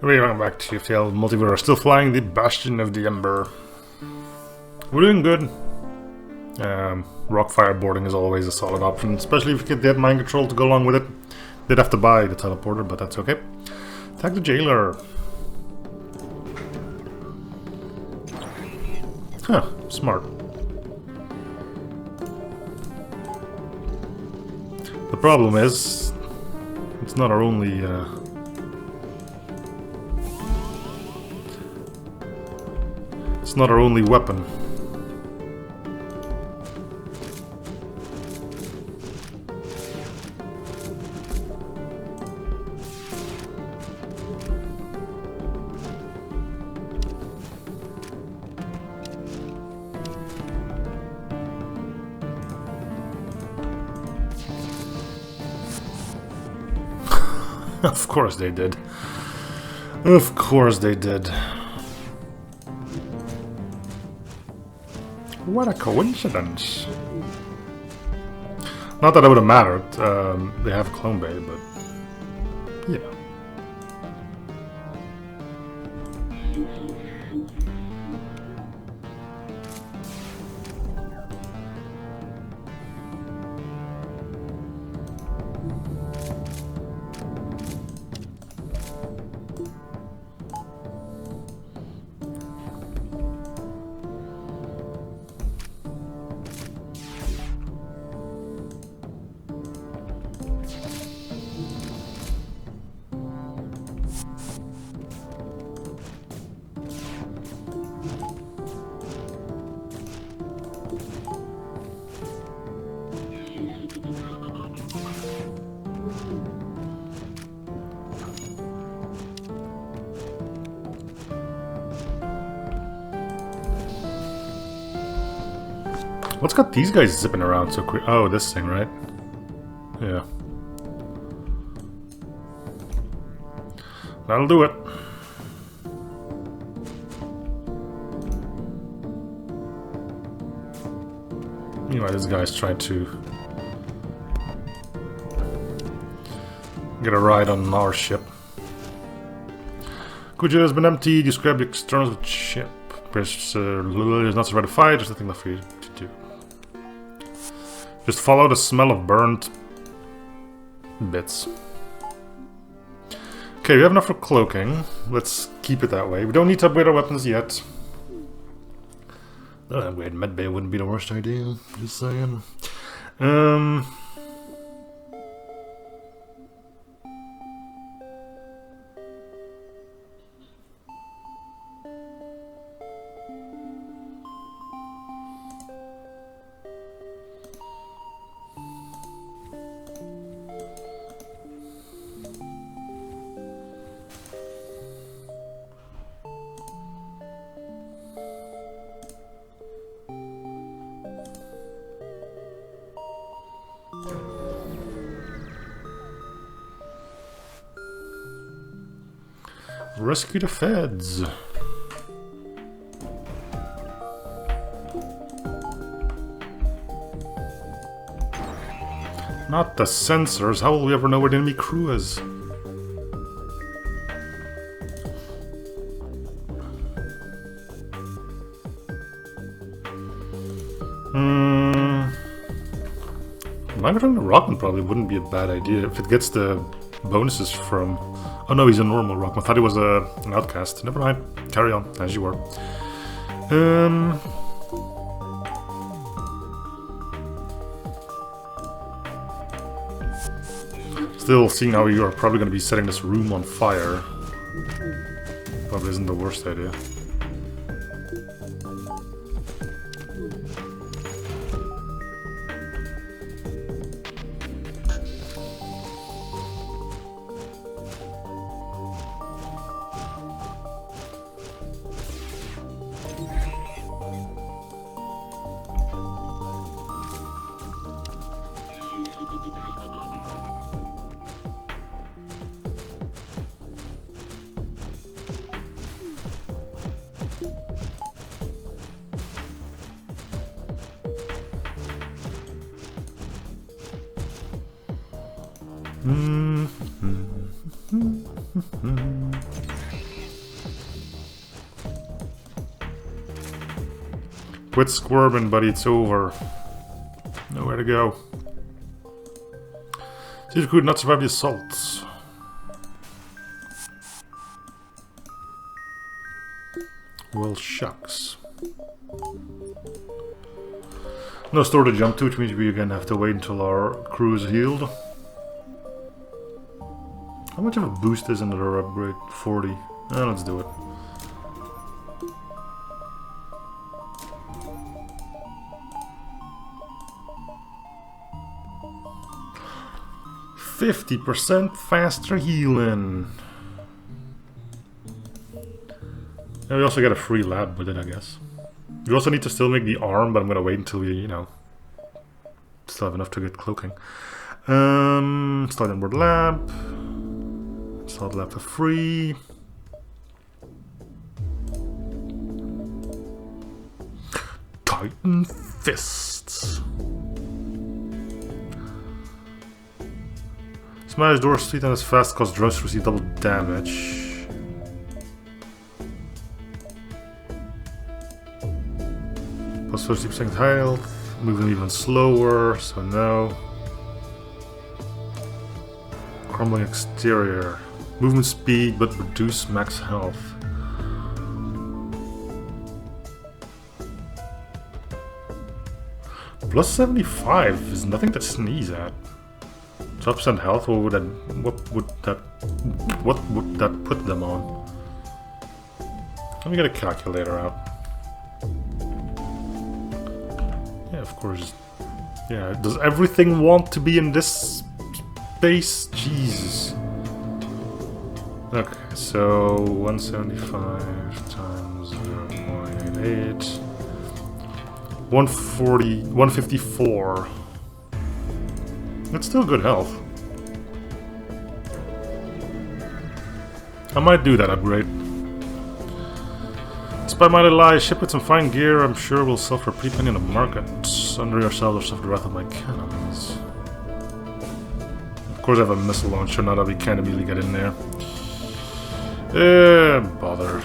Welcome back to FTL Multiverse, still flying the Bastion of the Ember. We're doing good. Rock fireboarding is always a solid option, especially if you get that mind control to go along with it. Did have to buy the teleporter, but that's okay. Attack the jailer. Huh, smart. The problem is, it's not our only... It's not our only weapon. Of course they did. Of course they did. What a coincidence. Not that it would have mattered. They have Clone Bay, but yeah. What's got these guys zipping around so quick? Oh, this thing, right? Yeah. That'll do it. Meanwhile, this guy's trying to get a ride on our ship. Kuja has been emptied. Describe the externals of the ship. Press is not so ready to fight. There's nothing left for you to do. Just follow the smell of burnt bits. Okay, we have enough for cloaking. Let's keep it that way. We don't need to upgrade our weapons yet. Upgrade medbay wouldn't be the worst idea. Just saying. Rescue the feds. Not the sensors. How will we ever know where the enemy crew is? Migrating the Rockman probably wouldn't be a bad idea if it gets the bonuses from... Oh no, he's a normal Rockman. I thought he was an outcast. Never mind. Carry on, as you were. Still, seeing how you are probably going to be setting this room on fire probably isn't the worst idea. Quit squirming, buddy, it's over. Nowhere to go. See if we could not survive the assaults. Well, shucks. No store to jump to, which means we again have to wait until our crew is healed. How much of a boost is another upgrade? 40. Let's do it. %50 faster healing. And we also get a free lab with it, I guess. We also need to still make the arm, but I'm gonna wait until we, you know, still have enough to get cloaking. Start inboard lab. Start lab for free. Titan fists. Smash doors 3 times as fast, cause drones receive double damage. Plus 50% health, moving even slower, so no. Crumbling exterior. Movement speed, but reduce max health. Plus 75 is nothing to sneeze at. 12% health, what would that put them on? Let me get a calculator out. Yeah, of course. Yeah, does everything want to be in this space? Jesus. Okay, so 175 times 0.88. 154. That's still good health. I might do that upgrade. Despite my little lie, ship with some fine gear, I'm sure we'll sell for a pretty penny in the market. Under yourselves or suffer the wrath of my cannons. Of course I have a missile launcher, now that we can't immediately get in there. Bother.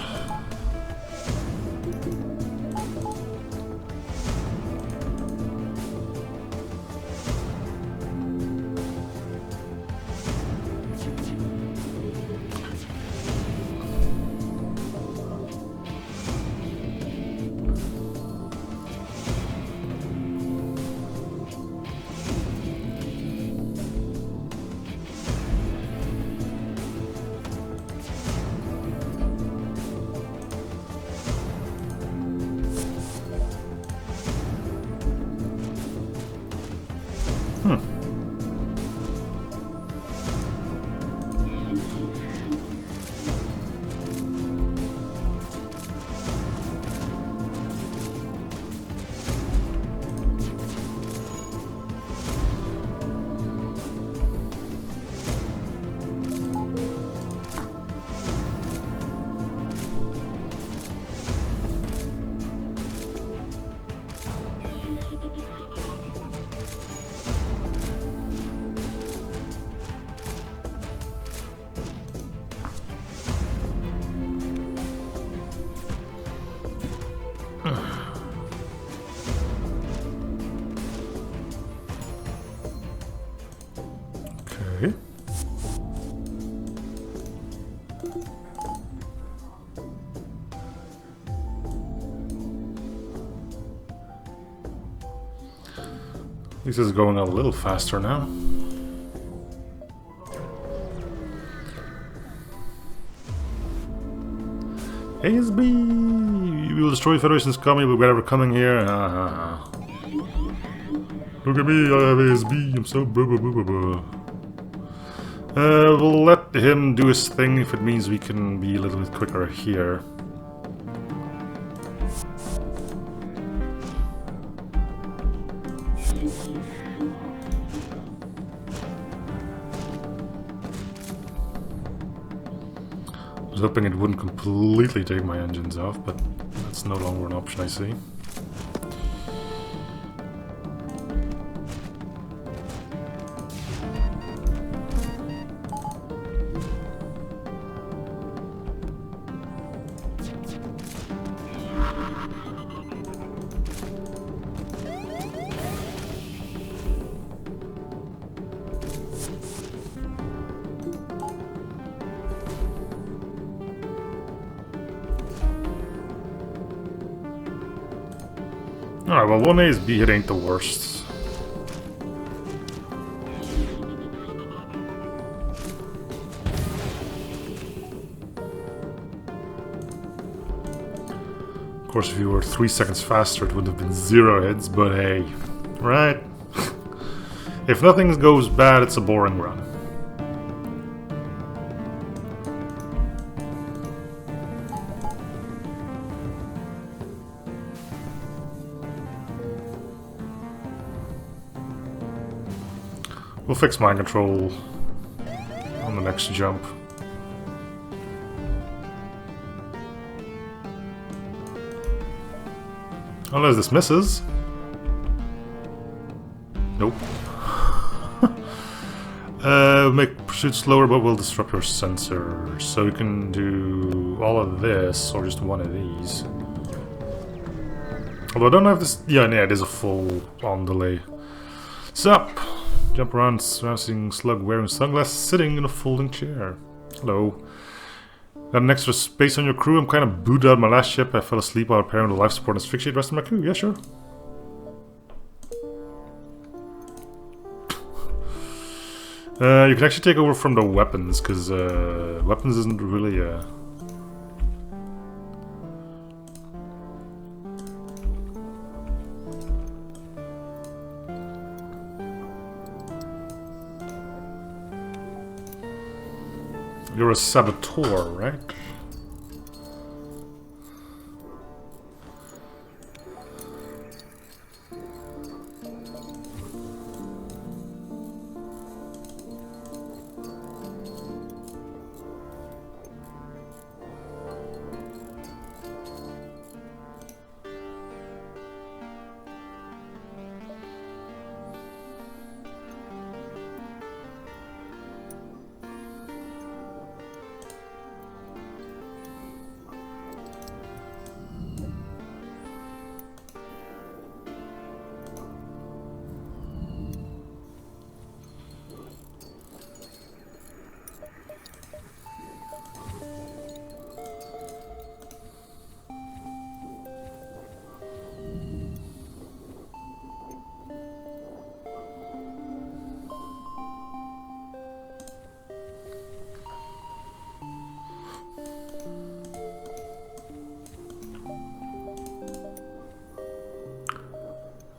Okay. This is going a little faster now. ASB! We will destroy Federation's coming with whatever coming here. Look at me, I have ASB, I'm so boo. We'll let him do his thing if it means we can be a little bit quicker here. I was hoping it wouldn't completely take my engines off, but that's no longer an option, I see. Alright, well, 1A is B, it ain't the worst. Of course, if you were 3 seconds faster, it would have been 0 hits, but hey, right? If nothing goes bad, it's a boring run. We'll fix mind control on the next jump. Unless this misses. Nope. Make pursuit slower, but will disrupt your sensors. So you can do all of this, or just one of these. Although I don't know if this... Yeah, it is a full on delay. Sup! Jump around, smashing slug wearing sunglasses, sitting in a folding chair. Hello. Got an extra space on your crew? I'm kind of booted out of my last ship. I fell asleep while repairing the life support and asphyxiate the rest of my crew. Yeah, sure. You can actually take over from the weapons, because weapons isn't really You're a saboteur, right?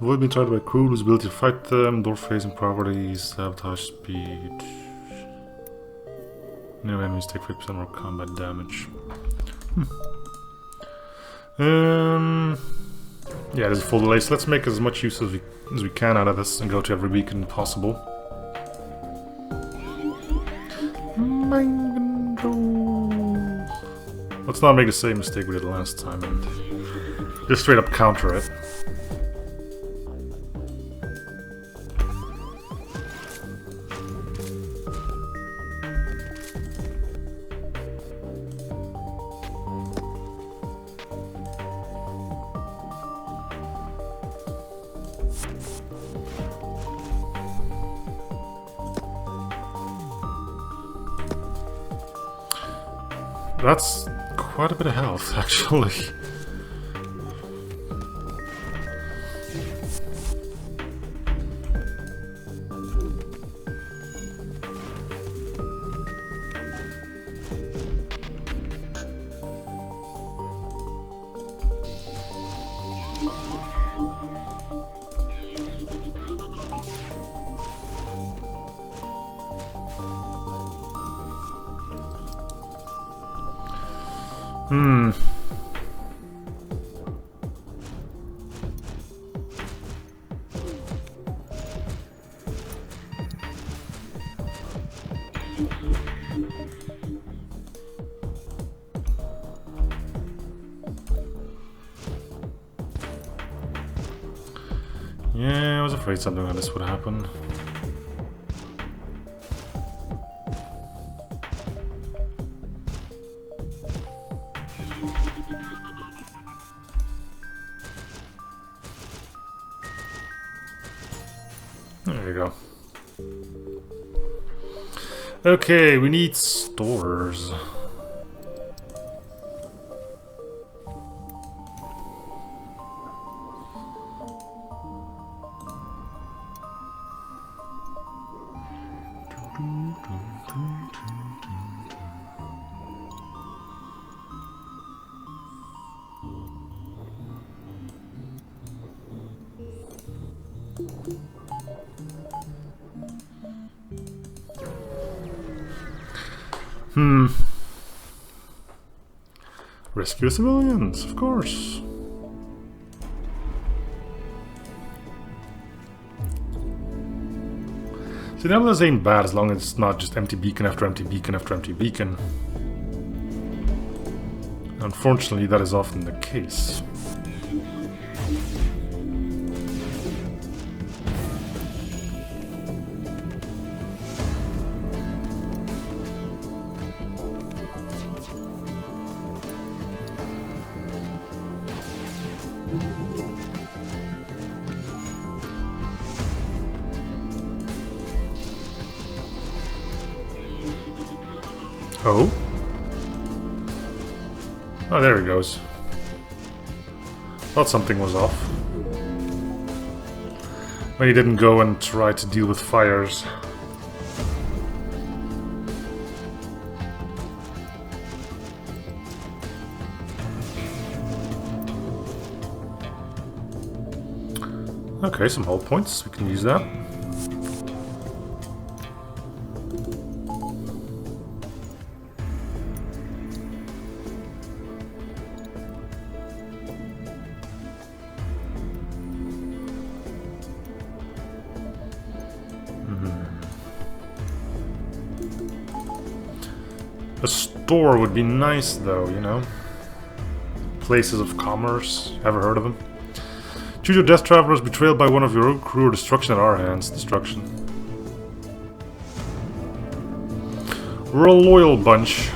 Avoid being targeted by crew, lose ability to fight them, door phasing properties, sabotage speed. No enemies take 50% more combat damage. Yeah, there's a full delay, so let's make as much use as we can out of this and go to every beacon possible. Mind control. Let's not make the same mistake we did last time and just straight up counter it. That's quite a bit of health, actually. Yeah, I was afraid something like this would happen. There you go. Okay, we need stores. Rescue civilians, of course. See, that ain't bad as long as it's not just empty beacon after empty beacon after empty beacon. Unfortunately, that is often the case. Oh? Oh, there he goes. Thought something was off. When he didn't go and try to deal with fires. Okay, some hull points. We can use that. A store would be nice, though, you know? Places of commerce. Ever heard of them? Choose your death travelers betrayed by one of your own crew or destruction at our hands. Destruction. We're a loyal bunch.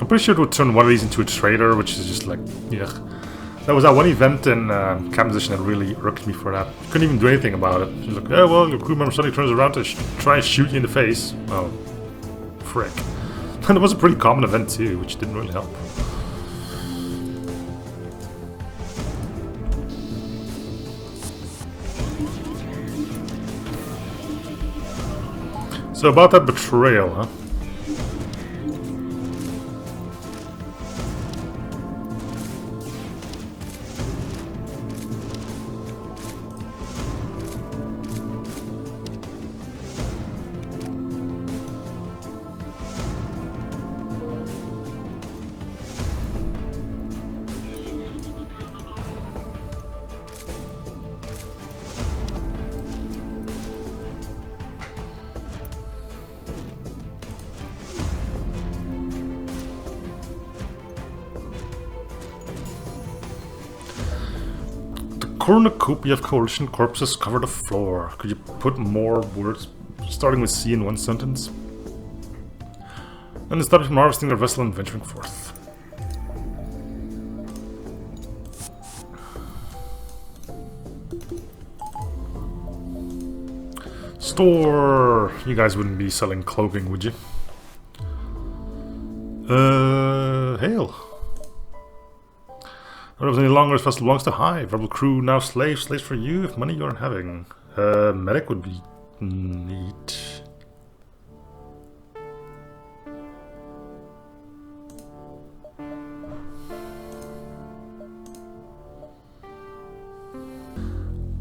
I'm pretty sure it would turn one of these into a trader, which is just like, yeah. That was that one event in Camposition that really irked me for that. Couldn't even do anything about it. She's like, yeah, well, your crew member suddenly turns around to try and shoot you in the face. Oh, frick. And it was a pretty common event too, which didn't really help. So about that betrayal, huh? Cornucopia of coalition corpses cover the floor. Could you put more words starting with C in one sentence? And stopping from harvesting their vessel and venturing forth. Store! You guys wouldn't be selling clothing, would you? Hail. Not any longer, this vessel belongs to Hive. Rebel crew now slaves. Slaves for you if money you aren't having. Medic would be neat.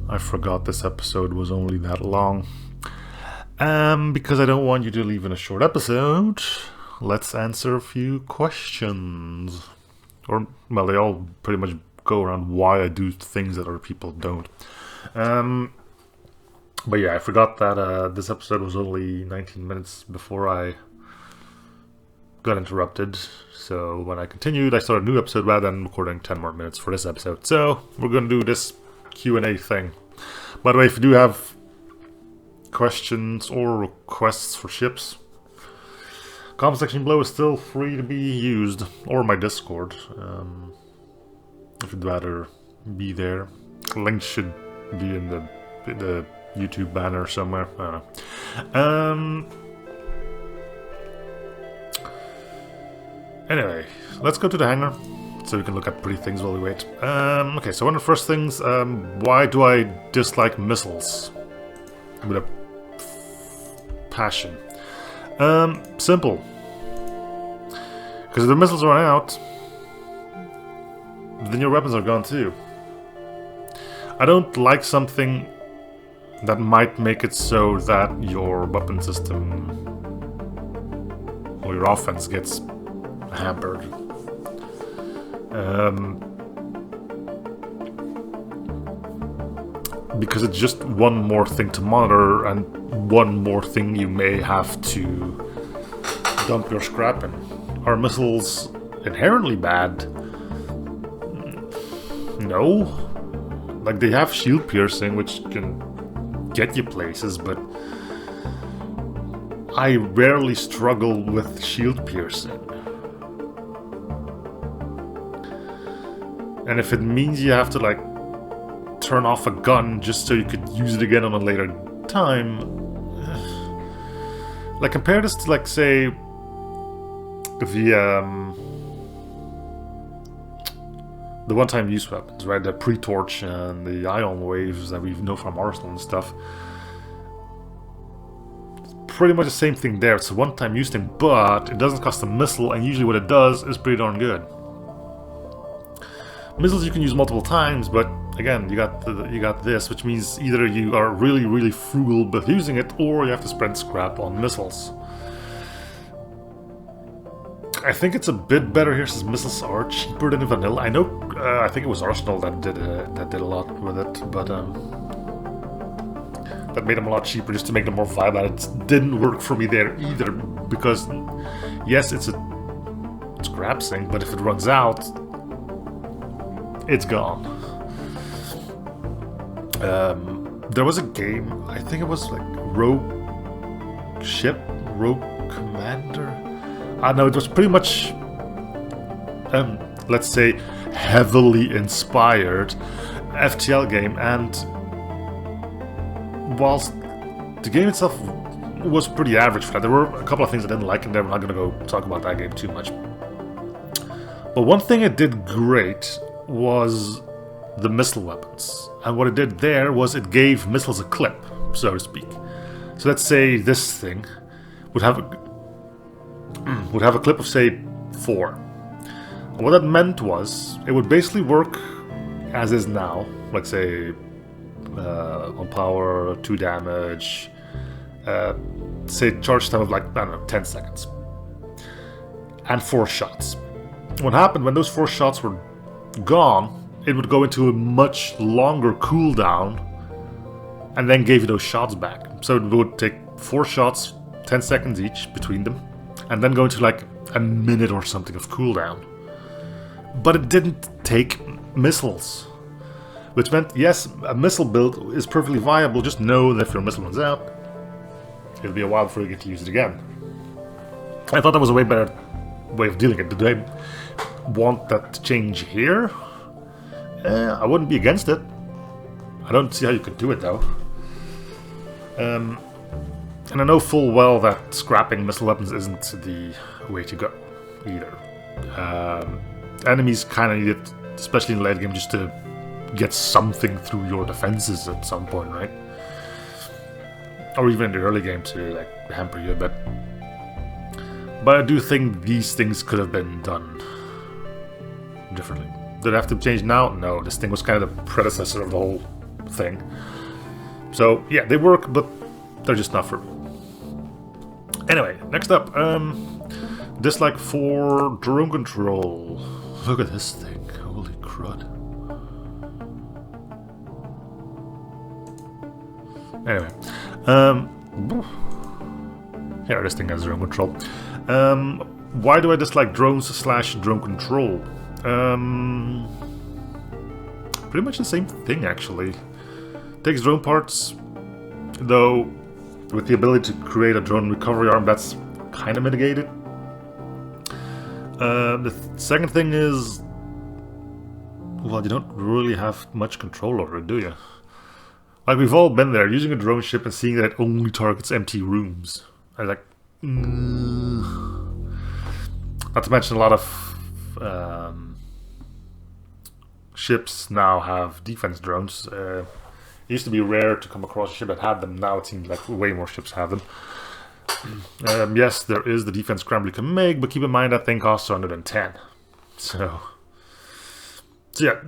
I forgot this episode was only that long. Because I don't want you to leave in a short episode, let's answer a few questions. Or, well, they all pretty much go around why I do things that other people don't. But yeah, I forgot that this episode was only 19 minutes before I got interrupted. So when I continued, I started a new episode rather than recording 10 more minutes for this episode. So we're going to do this Q&A thing. By the way, if you do have questions or requests for ships, comment section below is still free to be used, or my Discord, if you'd rather be there. Links should be in the YouTube banner somewhere. I don't know. Anyway, let's go to the hangar so we can look at pretty things while we wait. Okay, so one of the first things, why do I dislike missiles with a passion? Simple. Because if the missiles run out, then your weapons are gone too. I don't like something that might make it so that your weapon system or your offense gets hampered. Because it's just one more thing to monitor and one more thing you may have to dump your scrap in. Are missiles inherently bad? No. Like, they have shield piercing, which can get you places, but I rarely struggle with shield piercing. And if it means you have to, like, turn off a gun just so you could use it again on a later time, like, compare this to, like, say, the one-time use weapons, right? The pre-torch and the ion waves that we know from Arsenal and stuff. It's pretty much the same thing there. It's a one-time use thing, but it doesn't cost a missile, and usually what it does is pretty darn good. Missiles you can use multiple times, but again, you got this, which means either you are really, really frugal with using it, or you have to spend scrap on missiles. I think it's a bit better here since missiles are cheaper than vanilla. I know, I think it was Arsenal that did a lot with it, but that made them a lot cheaper just to make them more viable. It didn't work for me there either, because yes, it's a scrap sink, but if it runs out, it's gone. There was a game, I think it was like Rogue Commander. I know it was pretty much, let's say, heavily inspired FTL game, and whilst the game itself was pretty average for that, there were a couple of things I didn't like in there. I'm not going to go talk about that game too much. But one thing it did great was the missile weapons, and what it did there was it gave missiles a clip, so to speak. So let's say this thing would have a clip of, say, 4. And what that meant was it would basically work as is now, like, say, on power, 2 damage, say charge time of, like, I don't know, 10 seconds, and 4 shots. What happened when those 4 shots were gone, it would go into a much longer cooldown and then gave you those shots back. So it would take 4 shots, 10 seconds each between them, and then go into like a minute or something of cooldown. But it didn't take missiles, which meant, yes, a missile build is perfectly viable. Just know that if your missile runs out, it'll be a while before you get to use it again. I thought that was a way better way of dealing it. Did I want that to change here? I wouldn't be against it. I don't see how you could do it though. And I know full well that scrapping missile weapons isn't the way to go either. Enemies kind of need it, especially in late game, just to get something through your defenses at some point, right? Or even in the early game to like hamper you a bit. But I do think these things could have been done differently. Did it have to change now? No, this thing was kind of the predecessor of the whole thing. So yeah, they work, but they're just not for me. Anyway, next up, dislike for drone control. Look at this thing, holy crud. Anyway, here, this thing has drone control. Why do I dislike drones / drone control? Pretty much the same thing, actually. Takes drone parts, though with the ability to create a drone recovery arm, that's kind of mitigated. The second thing is, well, you don't really have much control over it, do you? Like, we've all been there, using a drone ship and seeing that it only targets empty rooms. I was like, Not to mention a lot of ships now have defense drones. It used to be rare to come across a ship that had them. Now it seems like way more ships have them. Yes, there is the defense scramble you can make, but keep in mind that thing costs 110. So yeah,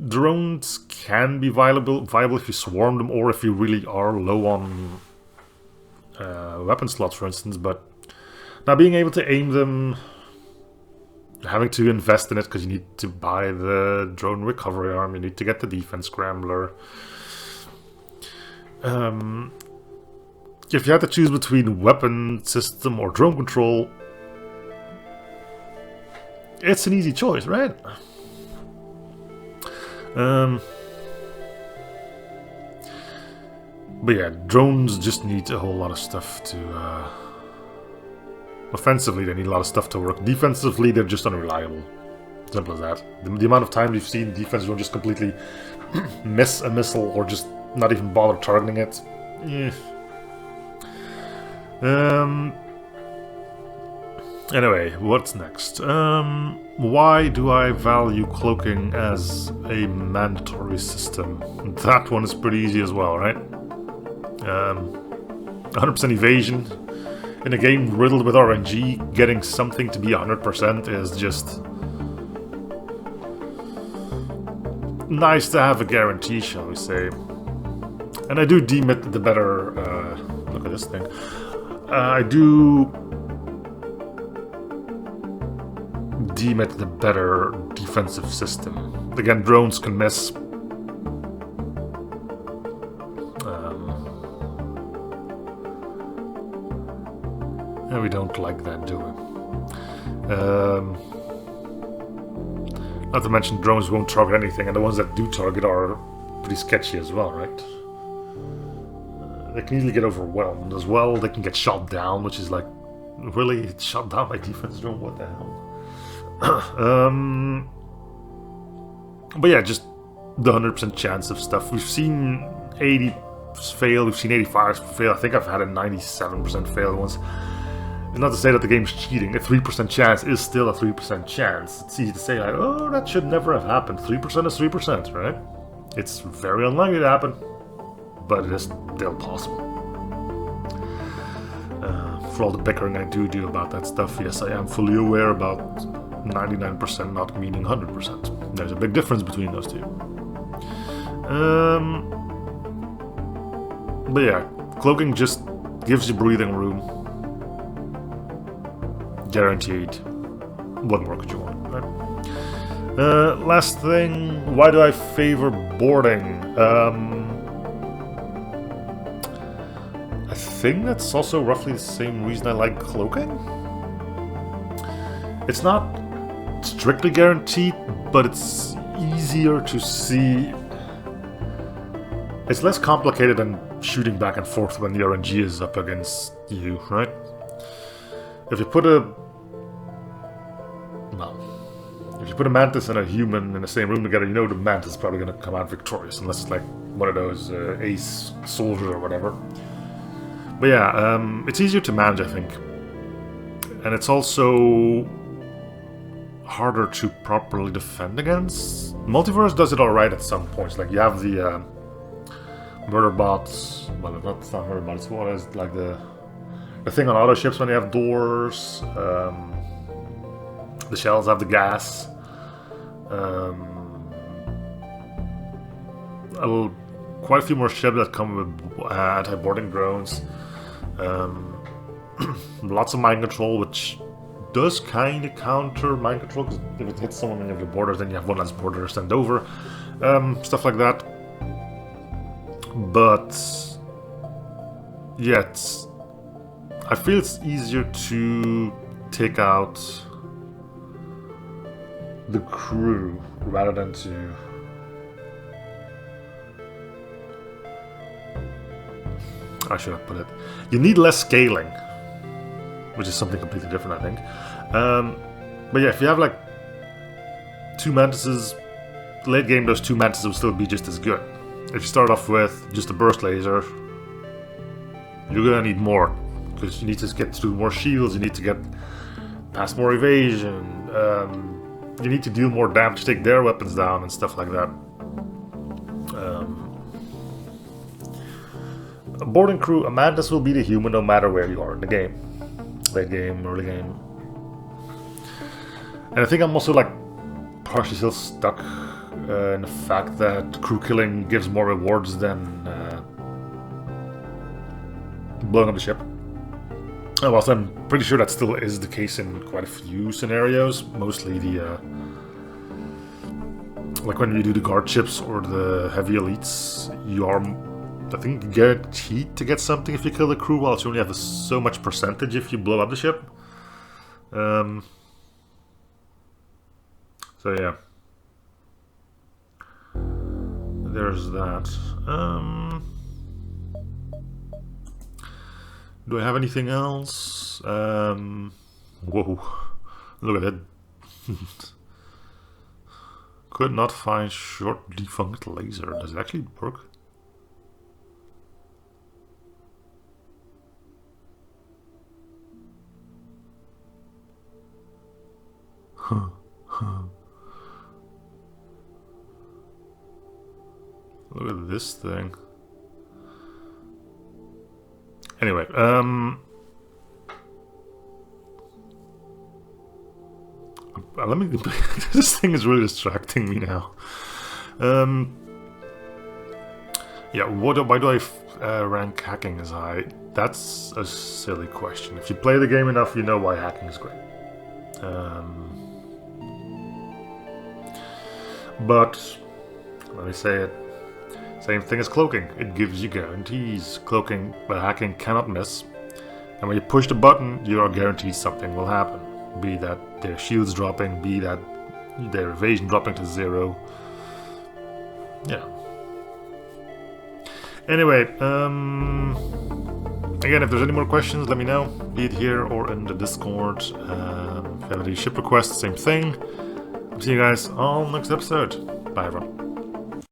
drones can be viable if you swarm them or if you really are low on weapon slots, for instance. But now being able to aim them, having to invest in it because you need to buy the drone recovery arm, you need to get the defense scrambler. If you had to choose between weapon system or drone control, it's an easy choice, right? But yeah, drones just need a whole lot of stuff to... offensively, they need a lot of stuff to work. Defensively, they're just unreliable. Simple as that. The amount of times we've seen defense drone just completely miss a missile or just not even bother targeting it. Yeah. Anyway, what's next? Why do I value cloaking as a mandatory system? That one is pretty easy as well, right? 100% evasion. In a game riddled with RNG, getting something to be 100% is just nice to have a guarantee, shall we say. And I do deem it the better... look at this thing. I do deem it the better defensive system. Again, drones can miss. And we don't like that, do we? Not to mention drones won't target anything, and the ones that do target are pretty sketchy as well, right? They can easily get overwhelmed as well. They can get shot down, which is like, really? It's shot down by defense drone? What the hell? But yeah, just the 100% chance of stuff. We've seen 80 fail, we've seen 85 fail. I think I've had a 97% fail once. It's not to say that the game's cheating. A 3% chance is still a 3% chance. It's easy to say, like, oh, that should never have happened. 3% is 3%, right? It's very unlikely to happen, but it is still possible. For all the bickering I do about that stuff, yes, I am fully aware about 99% not meaning 100%. There's a big difference between those two. But yeah, cloaking just gives you breathing room. Guaranteed. What more could you want, right? Last thing, why do I favor boarding? I think that's also roughly the same reason I like cloaking. It's not strictly guaranteed, but it's easier to see. It's less complicated than shooting back and forth when the RNG is up against you, right? If you put a mantis and a human in the same room together, you know the mantis is probably going to come out victorious, unless it's like one of those ace soldiers or whatever. But yeah, it's easier to manage, I think. And it's also harder to properly defend against. Multiverse does it alright at some points. Like you have the murder bots. Well, it's not murder bots. What is it? Like the thing on auto ships when they have doors. The shells have the gas. Quite a few more ships that come with anti-boarding drones. Lots of mind control, which does kind of counter mind control, because if it hits someone in the borders, then you have one less border to send over. Stuff like that. But yeah, I feel it's easier to take out the crew rather than to I should have put it. You need less scaling, which is something completely different, I think. But yeah, if you have like two mantises, late game those two mantises will still be just as good. If you start off with just a burst laser, you're gonna need more, because you need to get through more shields, you need to get past more evasion, you need to deal more damage to take their weapons down and stuff like that. A boarding crew, a mantis will be the human no matter where you are in the game. Late game, early game. And I think I'm also like partially still stuck in the fact that crew killing gives more rewards than blowing up the ship. Whilst I'm pretty sure that still is the case in quite a few scenarios, mostly the like when you do the guard ships or the heavy elites, you are, I think, guaranteed to get something if you kill the crew, whilst you only have so much percentage if you blow up the ship. So yeah, there's that. Do I have anything else? Whoa, look at that. Could not find short defunct laser. Does it actually work? Look at this thing. Anyway, let me. This thing is really distracting me now. Yeah, why do I rank hacking as high? That's a silly question. If you play the game enough, you know why hacking is great. But let me say it. Same thing as cloaking. It gives you guarantees. Cloaking by hacking cannot miss. And when you push the button, you are guaranteed something will happen. Be that their shields dropping, be that their evasion dropping to 0. Yeah. Anyway, again, if there's any more questions, let me know. Be it here or in the Discord. If you have any ship requests, same thing. See you guys on next episode. Bye everyone.